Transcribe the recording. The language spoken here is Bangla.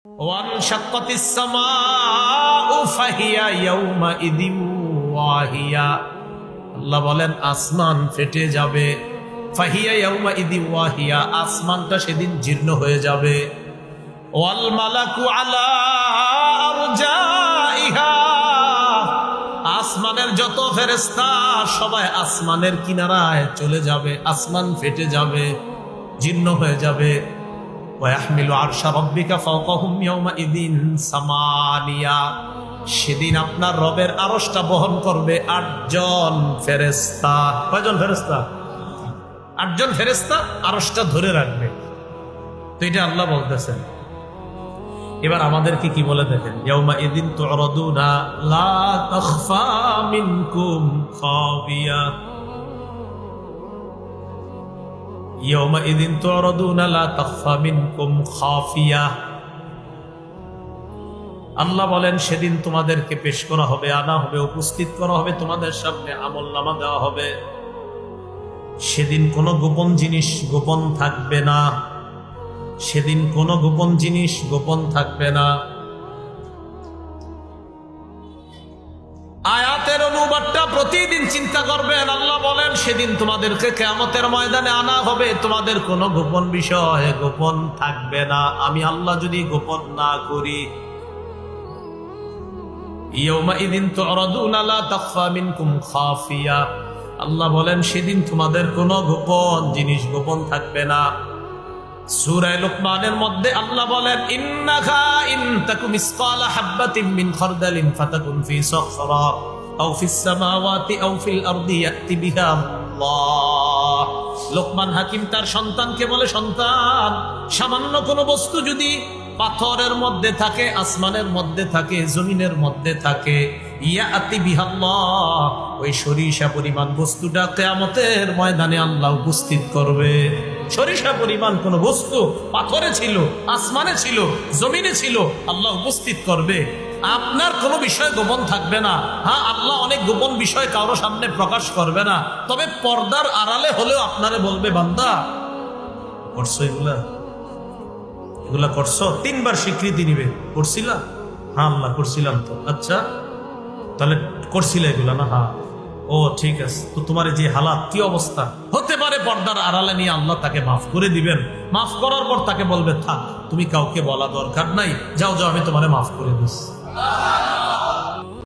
ওয়ানশাক্কাতিস সামাউ ফাহিয়া ইয়াউমাইযিন ওয়াহিয়া। আল্লাহ বলেন আসমান ফেটে যাবে। ফাহিয়া ইয়াউমাইযিন ওয়াহিয়া, আসমানটা সেদিন জীর্ণ হয়ে যাবে। ওয়াল মালাকু আলা আরজাইহা, আসমানের যত ফেরেশতা সবাই আসমানের কিনারায় চলে যাবে। আসমান ফেটে যাবে, জীর্ণ হয়ে যাবে। ওয়াহমিলু আরশা রাব্বিকা ফাওকাহুম ইয়াউমাইযিন সামানিয়া, সেদিন আপনার রবের আরশটা বহন করবে 8 জন ফেরেশতা। কয়জন ফেরেশতা? 8 জন ফেরেশতা আরশটা ধরে রাখবে। তো এটা আল্লাহ বলতেছেন। এবার আমাদেরকে কি বলে দেখেন, ইয়াউমাইযিন তু'রাদুনা লা তাখফা মিনকুম খাফিয়া। ইয়াউমাইযিন তু'রাদুনা লা তাখফা মিনকুম খাফিয়া। আল্লাহ বলেন সেদিন তোমাদেরকে পেশ করা হবে, আনা হবে, উপস্থিত করা হবে, তোমাদের সামনে আমলনামা দেওয়া হবে। সেদিন কোনো গোপন জিনিস গোপন থাকবে না। সেদিন কোনো গোপন জিনিস গোপন থাকবে না। আয়াতের অনুবাদটা প্রতিদিন চিন্তা করবেন। আল্লাহ বলেন সেদিন তোমাদেরকে কিয়ামতের ময়দানে আনা হবে, তোমাদের কোনো গোপন বিষয় গোপন থাকবে না, আমি আল্লাহ যদি গোপন না করি। ইয়াউমাইযিন তু'রাদুনা লা তাখফা মিনকুম খাফিয়া, আল্লাহ বলেন সেদিন তোমাদের কোনো গোপন জিনিস গোপন থাকবে না। সূরা লুকমানের মধ্যে আল্লাহ বলেন ইন্নাকা ইন তাকুম মিসকালা হাববাতিন মিন খারদালিন ফাতাকুন ফি সাখরা আও ফিস সামাওয়াতি আও ফিল আরদি ইয়াতি বিহা আল্লাহ। লোকমান হাকিম তার সন্তানকে বলে, সন্তান, সামান্য কোনো বস্তু যদি পাথরের মধ্যে থাকে, আসমানের মধ্যে থাকে, জমিনের মধ্যে থাকে, ইয়াতি বিহা আল্লাহ, ওই সরিষা পরিমাণ বস্তুটা কিয়ামতের ময়দানে আল্লাহ উপস্থিত করবে। সরিষা পরিমাণ কোন বস্তু পাথরে ছিল, আসমানে ছিল, জমিনে ছিল, আল্লাহ উপস্থিত করবে। আপনার কোনো বিষয় গোপন থাকবে না। হ্যাঁ, আল্লাহ অনেক গোপন বিষয় কারো সামনে প্রকাশ করবে না, তবে পর্দার আড়ালে হলেও আপনারে বলবে, বান্দা করছো এগুলা, এগুলা করছো। 3 বার স্বীকৃতি নিবে, করছিলা? হ্যাঁ আল্লাহ করছিলাম তো। আচ্ছা তাহলে করছিলে এগুলা না? হ্যাঁ। ও ঠিক আছে, তো তোমার যে হালাত কি অবস্থা হতে পারে, পর্দার আড়ালে নিয়ে আল্লাহ তাকে মাফ করে দিবেন। মাফ করার পর তাকে বলবে, থাক, তুমি কাউকে বলা দরকার নাই, যাও যাও, আমি তোমারে মাফ করে দিচ্ছি।